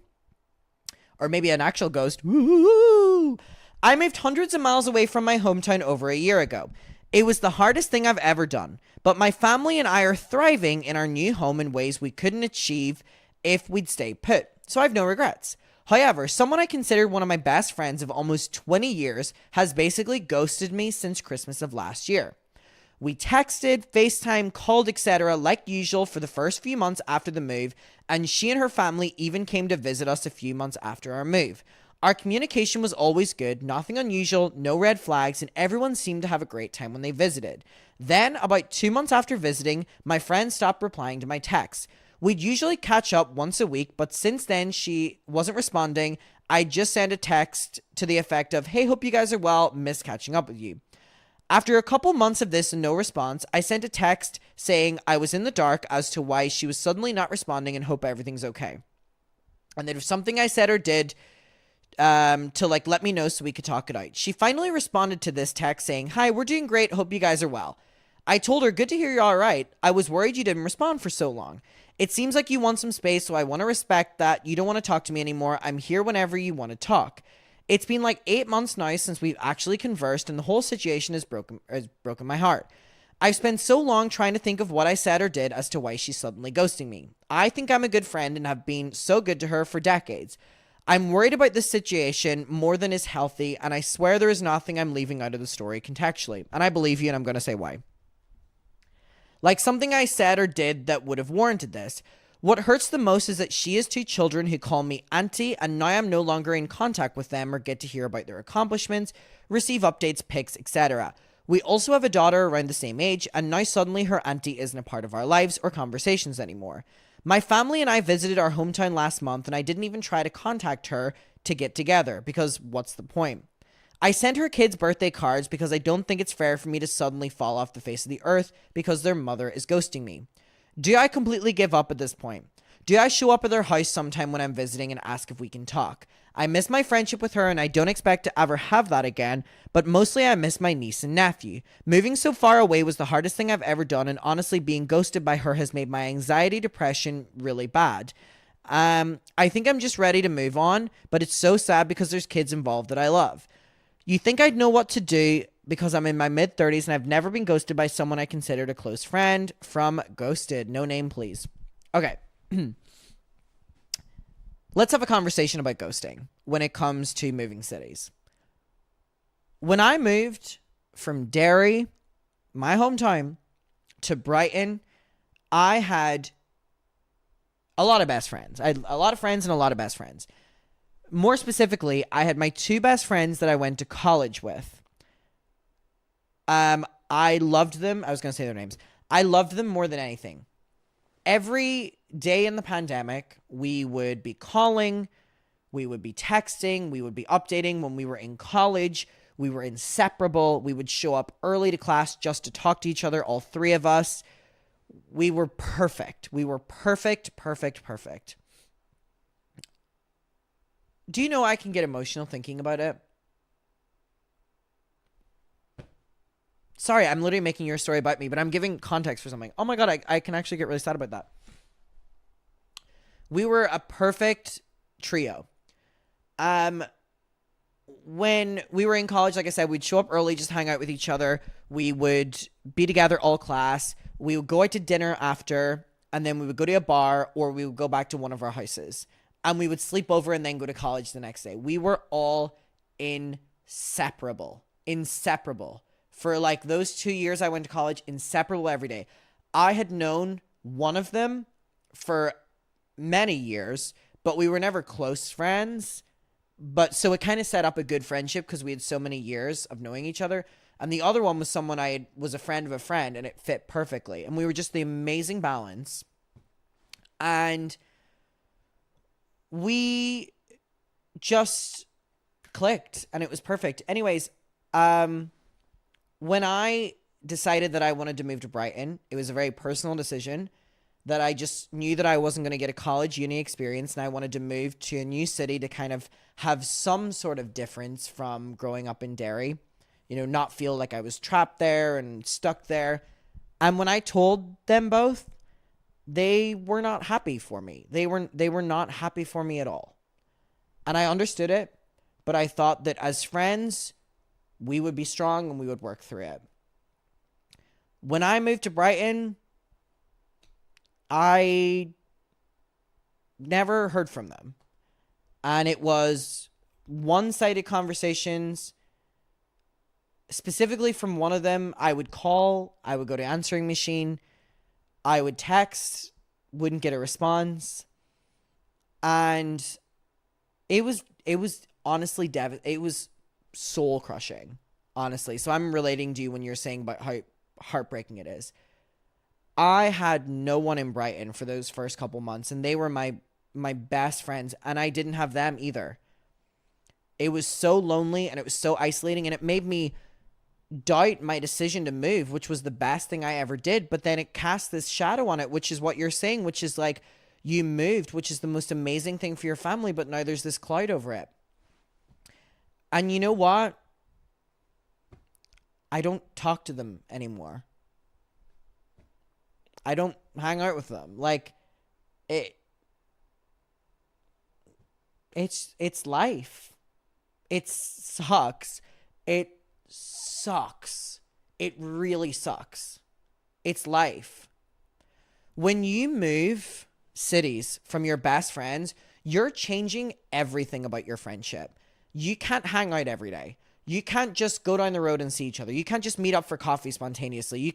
Or maybe an actual ghost. Woo! I moved hundreds of miles away from my hometown over a year ago. It was the hardest thing I've ever done. But my family and I are thriving in our new home in ways we couldn't achieve if we'd stay put. So I have no regrets. However, someone I considered one of my best friends of almost 20 years has basically ghosted me since Christmas of last year. We texted, FaceTime, called, etc. like usual for the first few months after the move, and she and her family even came to visit us a few months after our move. Our communication was always good, nothing unusual, no red flags, and everyone seemed to have a great time when they visited. Then, about 2 months after visiting, my friend stopped replying to my texts. We'd usually catch up once a week, but since then she wasn't responding. I just sent a text to the effect of, "Hey, hope you guys are well, miss catching up with you." After a couple months of this and no response, I sent a text saying I was in the dark as to why she was suddenly not responding and hope everything's okay. And that if something I said or did to like let me know so we could talk it out. She finally responded to this text saying, "Hi, we're doing great, hope you guys are well." I told her, "Good to hear you're all right. I was worried you didn't respond for so long. It seems like you want some space, so I want to respect that. You don't want to talk to me anymore. I'm here whenever you want to talk." It's been like 8 months now since we've actually conversed, and the whole situation has broken my heart. I've spent so long trying to think of what I said or did as to why she's suddenly ghosting me. I think I'm a good friend and have been so good to her for decades. I'm worried about this situation more than is healthy, and I swear there is nothing I'm leaving out of the story contextually. And I believe you, and I'm going to say why. Like something I said or did that would have warranted this. What hurts the most is that she has 2 children who call me auntie, and now I'm no longer in contact with them or get to hear about their accomplishments, receive updates, pics, etc. We also have a daughter around the same age, and now suddenly her auntie isn't a part of our lives or conversations anymore. My family and I visited our hometown last month, and I didn't even try to contact her to get together, because what's the point? I sent her kids birthday cards because I don't think it's fair for me to suddenly fall off the face of the earth because their mother is ghosting me. Do I completely give up at this point? Do I show up at their house sometime when I'm visiting and ask if we can talk? I miss my friendship with her and I don't expect to ever have that again, but mostly I miss my niece and nephew. Moving so far away was the hardest thing I've ever done, and honestly being ghosted by her has made my anxiety, depression really bad. I think I'm just ready to move on, but it's so sad because there's kids involved that I love. You think I'd know what to do because I'm in my mid-30s and I've never been ghosted by someone I considered a close friend. From Ghosted. No name, please. Okay. Let's have a conversation about ghosting when it comes to moving cities. When I moved from Derry, my hometown, to Brighton, I had a lot of best friends. I had a lot of friends and a lot of best friends. More specifically, I had my 2 best friends that I went to college with. I loved them. I was going to say their names. I loved them more than anything. Every day in the pandemic, we would be calling, we would be texting, we would be updating. When we were in college, we were inseparable. We would show up early to class just to talk to each other, all 3 of us. We were perfect. We were perfect, perfect, perfect. Do you know I can get emotional thinking about it? Sorry, I'm literally making your story about me, but I'm giving context for something. Oh my God, I can actually get really sad about that. We were a perfect trio. When we were in college, like I said, we'd show up early, just hang out with each other. We would be together all class. We would go out to dinner after, and then we would go to a bar, or we would go back to one of our houses. And we would sleep over and then go to college the next day. We were all inseparable. Inseparable. For like those 2 years I went to college, inseparable every day. I had known one of them for many years, but we were never close friends. But so it kind of set up a good friendship because we had so many years of knowing each other. And the other one was someone was a friend of a friend, and it fit perfectly. And we were just the amazing balance. And we just clicked and it was perfect. Anyways, when I decided that I wanted to move to Brighton, it was a very personal decision that I just knew that I wasn't going to get a college uni experience, and I wanted to move to a new city to kind of have some sort of difference from growing up in Derry, you know, not feel like I was trapped there and stuck there. And when I told them both, they were not happy for me. They were not happy for me at all. And I understood it, but I thought that as friends, we would be strong and we would work through it. When I moved to Brighton, I never heard from them. And it was one-sided conversations, specifically from one of them, I would call, I would go to answering machine, I would text, wouldn't get a response, and it was honestly it was soul crushing, honestly. So I'm relating to you when you're saying about how heartbreaking it is. I had no one in Brighton for those first couple months, and they were my best friends, and I didn't have them either. It was so lonely and it was so isolating, and it made me doubt my decision to move, which was the best thing I ever did. But then it cast this shadow on it, which is what you're saying, which is like, you moved, which is the most amazing thing for your family, but now there's this cloud over it. And you know what? I don't talk to them anymore. I don't hang out with them. Like, it's life. It sucks. It sucks. It really sucks. It's life. When you move cities from your best friends, you're changing everything about your friendship. You can't hang out every day. You can't just go down the road and see each other. You can't just meet up for coffee spontaneously.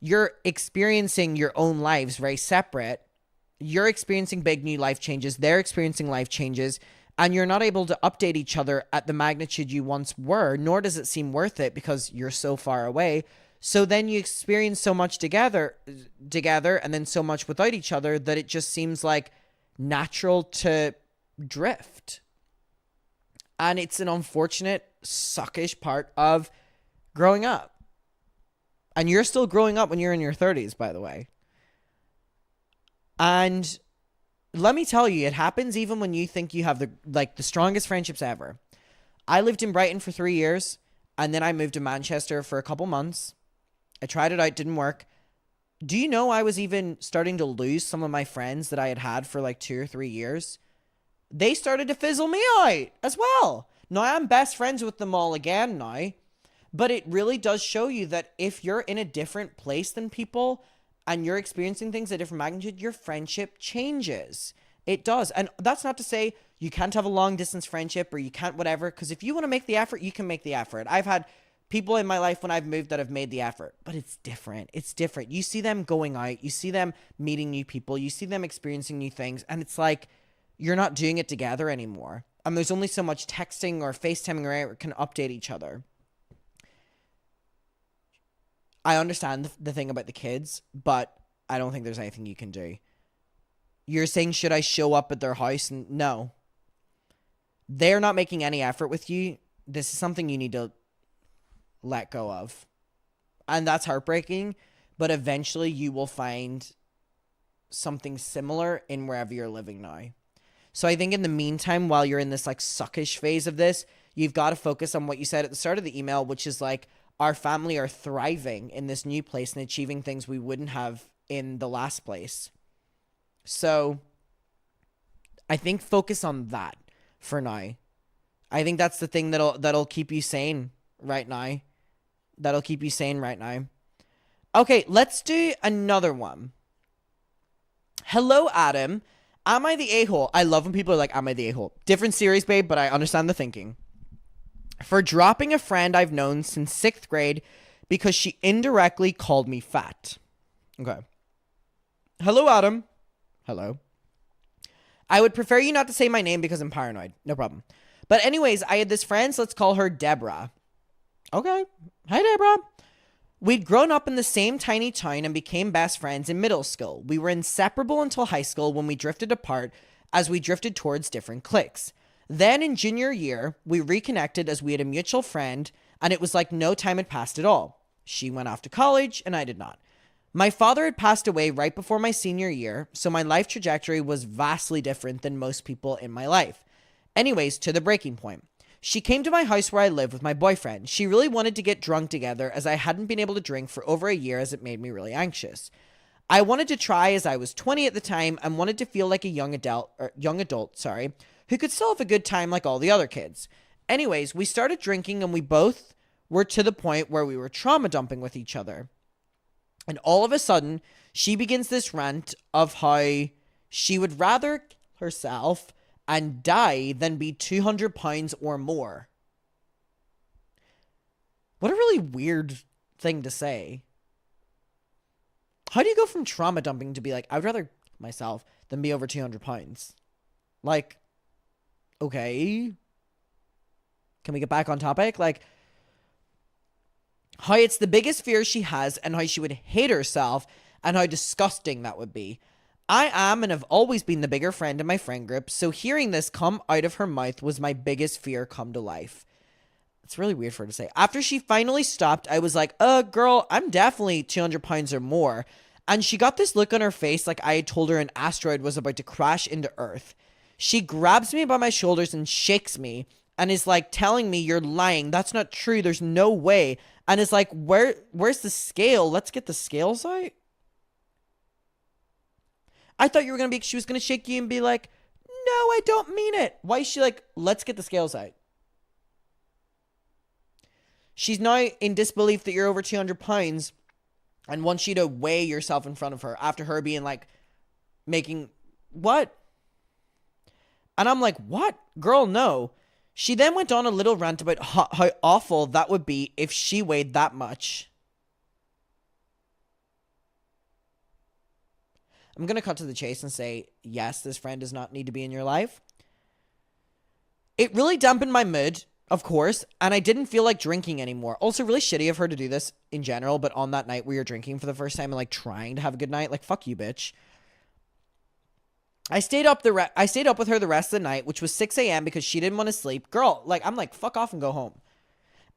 You're experiencing your own lives very separate. You're experiencing big new life changes. They're experiencing life changes. And you're not able to update each other at the magnitude you once were, nor does it seem worth it because you're so far away. So then you experience so much together, and then so much without each other that it just seems like natural to drift. And it's an unfortunate, suckish part of growing up. And you're still growing up when you're in your 30s, by the way. And let me tell you, it happens even when you think you have the strongest friendships ever. I lived in Brighton for 3 years, and then I moved to Manchester for a couple months. I tried it out, didn't work. Do you know I was even starting to lose some of my friends that I had for like 2 or 3 years? They started to fizzle me out as well. Now I'm best friends with them all again now. But it really does show you that if you're in a different place than people and you're experiencing things at different magnitude, your friendship changes. It does. And that's not to say you can't have a long distance friendship or you can't whatever, because if you want to make the effort, you can make the effort. I've had people in my life when I've moved that have made the effort, but it's different. It's different. You see them going out, you see them meeting new people, you see them experiencing new things, and it's like you're not doing it together anymore. And there's only so much texting or FaceTiming or can update each other. I understand the thing about the kids, but I don't think there's anything you can do. You're saying, should I show up at their house? No. They're not making any effort with you. This is something you need to let go of. And that's heartbreaking, but eventually you will find something similar in wherever you're living now. So I think in the meantime, while you're in this like suckish phase of this, you've got to focus on what you said at the start of the email, which is like, our family are thriving in this new place and achieving things we wouldn't have in the last place. So I think focus on that for now. I think that's the thing that'll keep you sane right now. That'll keep you sane right now. Okay, let's do another one. Hello, Adam. Am I the a-hole? I love when people are like, am I the a-hole? Different series, babe, but I understand the thinking. For dropping a friend I've known since 6th grade because she indirectly called me fat. Okay. Hello, Adam. Hello. I would prefer you not to say my name because I'm paranoid. No problem. But anyways, I had this friend, so let's call her Deborah. Okay. Hi, Deborah. We'd grown up in the same tiny town and became best friends in middle school. We were inseparable until high school when we drifted apart as we drifted towards different cliques. Then in junior year, we reconnected as we had a mutual friend, and it was like no time had passed at all. She went off to college, and I did not. My father had passed away right before my senior year, so my life trajectory was vastly different than most people in my life. Anyways, to the breaking point. She came to my house where I live with my boyfriend. She really wanted to get drunk together as I hadn't been able to drink for over a year as it made me really anxious. I wanted to try as I was 20 at the time and wanted to feel like a young adult, who could still have a good time like all the other kids. Anyways, we started drinking and we both were to the point where we were trauma dumping with each other. And all of a sudden, she begins this rant of how she would rather kill herself and die than be 200 pounds or more. What a really weird thing to say. How do you go from trauma dumping to be like, I would rather myself than be over 200 pounds? Like, okay. Can we get back on topic? Like, how it's the biggest fear she has and how she would hate herself and how disgusting that would be. I am and have always been the bigger friend in my friend group, so hearing this come out of her mouth was my biggest fear come to life. It's really weird for her to say. After she finally stopped, I was like, girl, I'm definitely 200 pounds or more. And she got this look on her face like I had told her an asteroid was about to crash into Earth. She grabs me by my shoulders and shakes me and is like telling me, you're lying. That's not true. There's no way. And is like, where's the scale? Let's get the scales out. I thought you were going to be, she was going to shake you and be like, no, I don't mean it. Why is she like, let's get the scales out? She's now in disbelief that you're over 200 pounds and wants you to weigh yourself in front of her after her being like, making, what? And I'm like, what? Girl, no. She then went on a little rant about how awful that would be if she weighed that much. I'm going to cut to the chase and say, yes, this friend does not need to be in your life. It really dampened my mood, of course, and I didn't feel like drinking anymore. Also, really shitty of her to do this in general, but on that night we were drinking for the first time and like trying to have a good night. Like, fuck you, bitch. I stayed up with her the rest of the night, which was 6 a.m. because she didn't want to sleep. Girl, like, I'm like, fuck off and go home.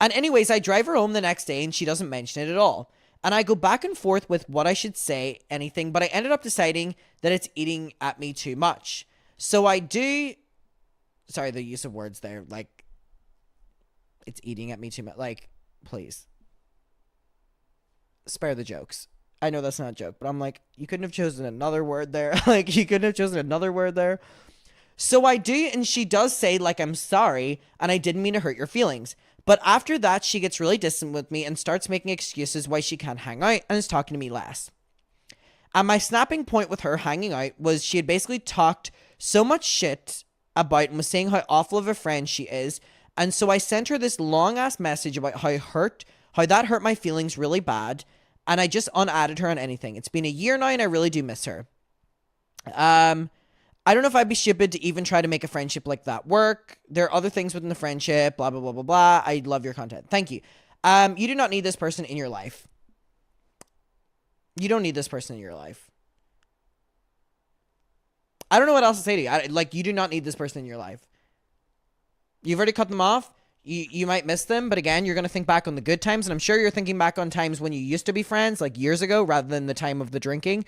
And anyways, I drive her home the next day and she doesn't mention it at all. And I go back and forth with what I should say, anything, but I ended up deciding that it's eating at me too much. So I do, sorry, the use of words there, like, it's eating at me too much. Like, please. Spare the jokes. I know that's not a joke, but I'm like, you couldn't have chosen another word there. Like, you couldn't have chosen another word there. So I do, and she does say, like, I'm sorry, and I didn't mean to hurt your feelings. But after that, she gets really distant with me and starts making excuses why she can't hang out and is talking to me less. And my snapping point with her hanging out was she had basically talked so much shit about and was saying how awful of a friend she is. And so I sent her this long-ass message about how that hurt my feelings really bad. And I just unadded her on anything. It's been a year now and I really do miss her. I don't know if I'd be stupid to even try to make a friendship like that work. There are other things within the friendship, blah, blah, blah, blah, blah. I love your content. Thank you. You do not need this person in your life. You don't need this person in your life. I don't know what else to say to you. You do not need this person in your life. You've already cut them off. You might miss them, but again, you're going to think back on the good times, and I'm sure you're thinking back on times when you used to be friends, like years ago, rather than the time of the drinking.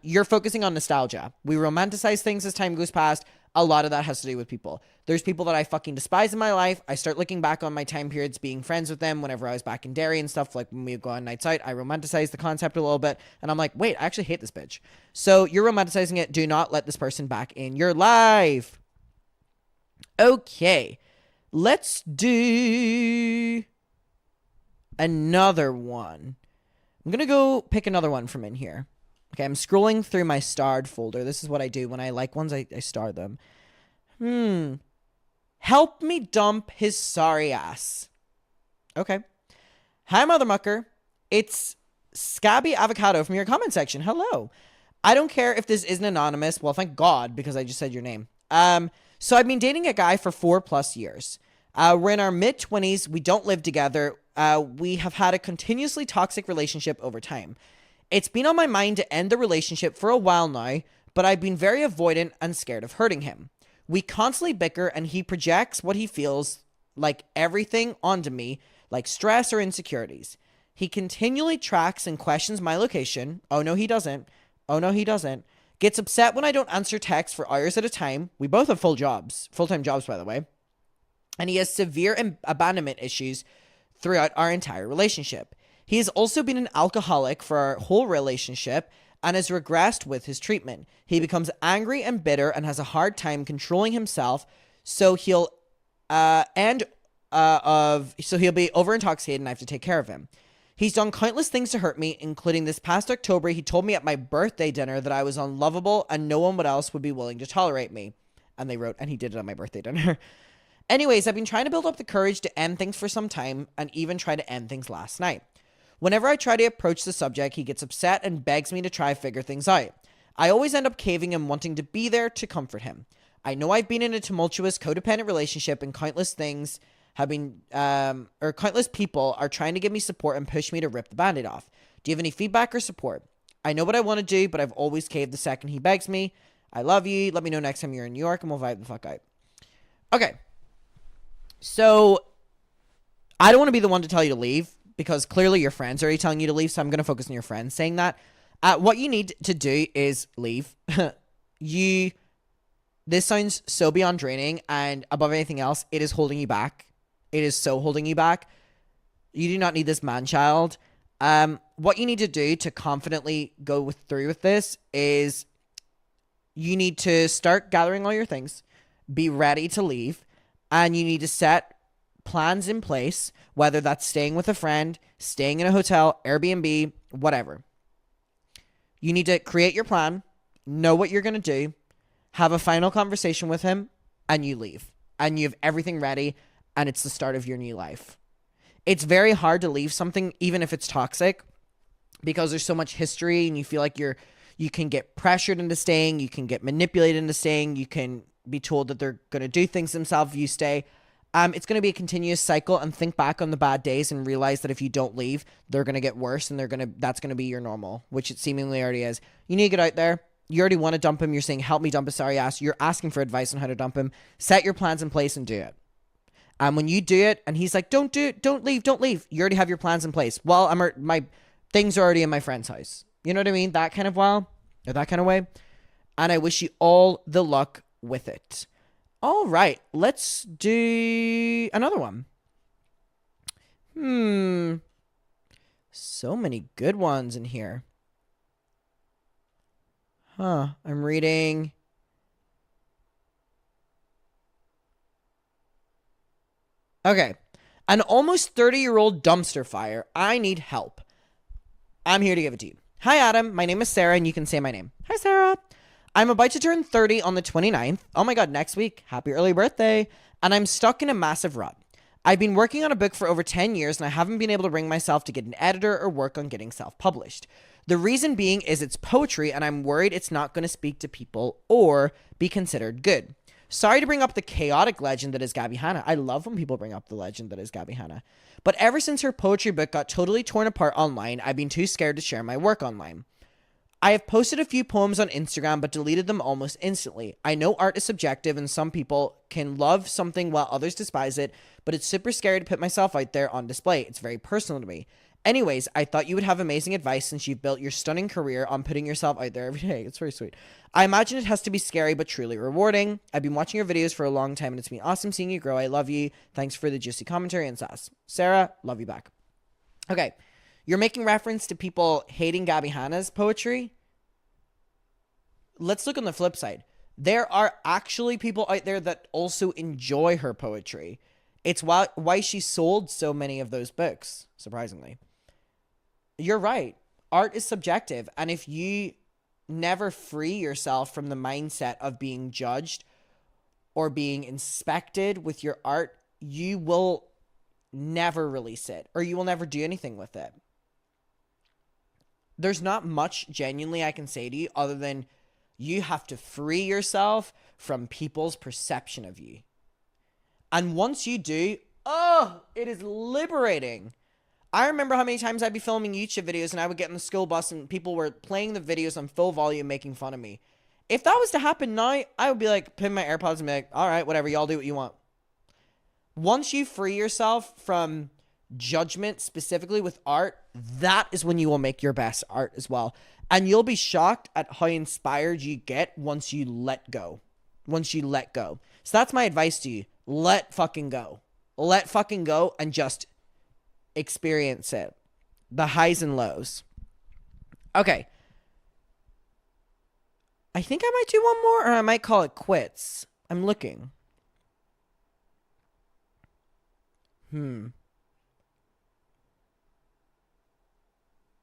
You're focusing on nostalgia. We romanticize things as time goes past. A lot of that has to do with people. There's people that I fucking despise in my life. I start looking back on my time periods being friends with them whenever I was back in Derry and stuff, like when we would go on nights out. I romanticize the concept a little bit, and I'm like, wait, I actually hate this bitch. So you're romanticizing it. Do not let this person back in your life. Okay. Let's do another one. I'm going to go pick another one from in here. Okay, I'm scrolling through my starred folder. This is what I do. When I like ones, I star them. Help me dump his sorry ass. Okay. Hi, Mother Mucker. It's Scabby Avocado from your comment section. Hello. I don't care if this isn't anonymous. Well, thank God, because I just said your name. So I've been dating a guy for 4+ years. We're in our mid-20s. We don't live together. We have had a continuously toxic relationship over time. It's been on my mind to end the relationship for a while now, but I've been very avoidant and scared of hurting him. We constantly bicker and he projects what he feels like everything onto me, like stress or insecurities. He continually tracks and questions my location. Oh no, he doesn't. Oh no, he doesn't. Gets upset when I don't answer texts for hours at a time. We both have full-time jobs, by the way. And he has severe abandonment issues throughout our entire relationship. He has also been an alcoholic for our whole relationship and has regressed with his treatment. He becomes angry and bitter and has a hard time controlling himself, so he'll be over intoxicated and I have to take care of him. He's done countless things to hurt me, including this past October. He told me at my birthday dinner that I was unlovable and no one else would be willing to tolerate me. And they wrote, and he did it on my birthday dinner. Anyways, I've been trying to build up the courage to end things for some time and even try to end things last night. Whenever I try to approach the subject, he gets upset and begs me to try figure things out. I always end up caving and wanting to be there to comfort him. I know I've been in a tumultuous, codependent relationship and countless things have been, countless people are trying to give me support and push me to rip the band-aid off. Do you have any feedback or support? I know what I want to do, but I've always caved the second he begs me. I love you. Let me know next time you're in New York and we'll vibe the fuck out. Okay. So, I don't want to be the one to tell you to leave because clearly your friends are already telling you to leave, so I'm going to focus on your friends saying that. What you need to do is leave. This sounds so beyond draining, and above anything else, it is holding you back. It is so holding you back. You do not need this man-child. What you need to do to confidently go through with this is you need to start gathering all your things, be ready to leave, and you need to set plans in place, whether that's staying with a friend, staying in a hotel, Airbnb, whatever. You need to create your plan, know what you're going to do, have a final conversation with him, and you leave. And you have everything ready, and it's the start of your new life. It's very hard to leave something, even if it's toxic, because there's so much history, and you feel like you can get pressured into staying, you can get manipulated into staying, you can be told that they're going to do things themselves if you stay. It's going to be a continuous cycle, and think back on the bad days and realize that if you don't leave, they're going to get worse, and that's going to be your normal, which it seemingly already is. You need to get out there. You already want to dump him. You're saying, help me dump a sorry ass. You're asking for advice on how to dump him. Set your plans in place and do it. And when you do it, and he's like, don't do it, don't leave. You already have your plans in place. Well, my things are already in my friend's house. You know what I mean? That kind of way. And I wish you all the luck with it. All right, let's do another one. So many good ones in here. I'm reading. Okay. An almost 30-year-old dumpster fire. I need help. I'm here to give it to you. Hi, Adam. My name is Sarah, and you can say my name. Hi, Sarah. I'm about to turn 30 on the 29th. Oh my God, next week. Happy early birthday. And I'm stuck in a massive rut. I've been working on a book for over 10 years, and I haven't been able to bring myself to get an editor or work on getting self-published. The reason being is it's poetry, and I'm worried it's not going to speak to people or be considered good. Sorry to bring up the chaotic legend that is Gabby Hanna. I love when people bring up the legend that is Gabby Hanna. But ever since her poetry book got totally torn apart online, I've been too scared to share my work online. I have posted a few poems on Instagram, but deleted them almost instantly. I know art is subjective, and some people can love something while others despise it, but it's super scary to put myself out there on display. It's very personal to me. Anyways, I thought you would have amazing advice since you've built your stunning career on putting yourself out there every day. It's very sweet. I imagine it has to be scary, but truly rewarding. I've been watching your videos for a long time, and it's been awesome seeing you grow. I love you. Thanks for the juicy commentary and sass. Sarah, love you back. Okay. You're making reference to people hating Gabby Hanna's poetry. Let's look on the flip side. There are actually people out there that also enjoy her poetry. It's why she sold so many of those books, surprisingly. You're right. Art is subjective. And if you never free yourself from the mindset of being judged or being inspected with your art, you will never release it, or you will never do anything with it. There's not much genuinely I can say to you other than you have to free yourself from people's perception of you. And once you do, it is liberating. I remember how many times I'd be filming YouTube videos and I would get in the school bus and people were playing the videos on full volume making fun of me. If that was to happen now, I would be like, pin my AirPods and be like, all right, whatever, y'all do what you want. Once you free yourself from judgment, specifically with art, that is when you will make your best art as well. And you'll be shocked at how inspired you get once you let go. So that's my advice to you. Let fucking go. Let fucking go and just experience it. The highs and lows. Okay. I think I might do one more, or I might call it quits. I'm looking. I'm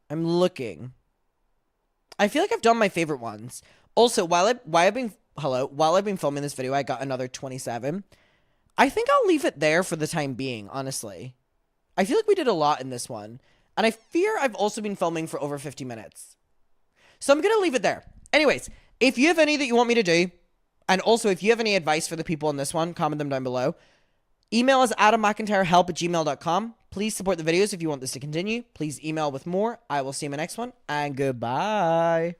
looking. I feel like I've done my favorite ones. Also, while I've been filming this video, I got another 27. I think I'll leave it there for the time being, honestly. I feel like we did a lot in this one. And I fear I've also been filming for over 50 minutes. So I'm going to leave it there. Anyways, if you have any that you want me to do, and also if you have any advice for the people in this one, comment them down below. Email us adammcintyrehelp@gmail.com. Please support the videos if you want this to continue. Please email with more. I will see you in my next one, and goodbye.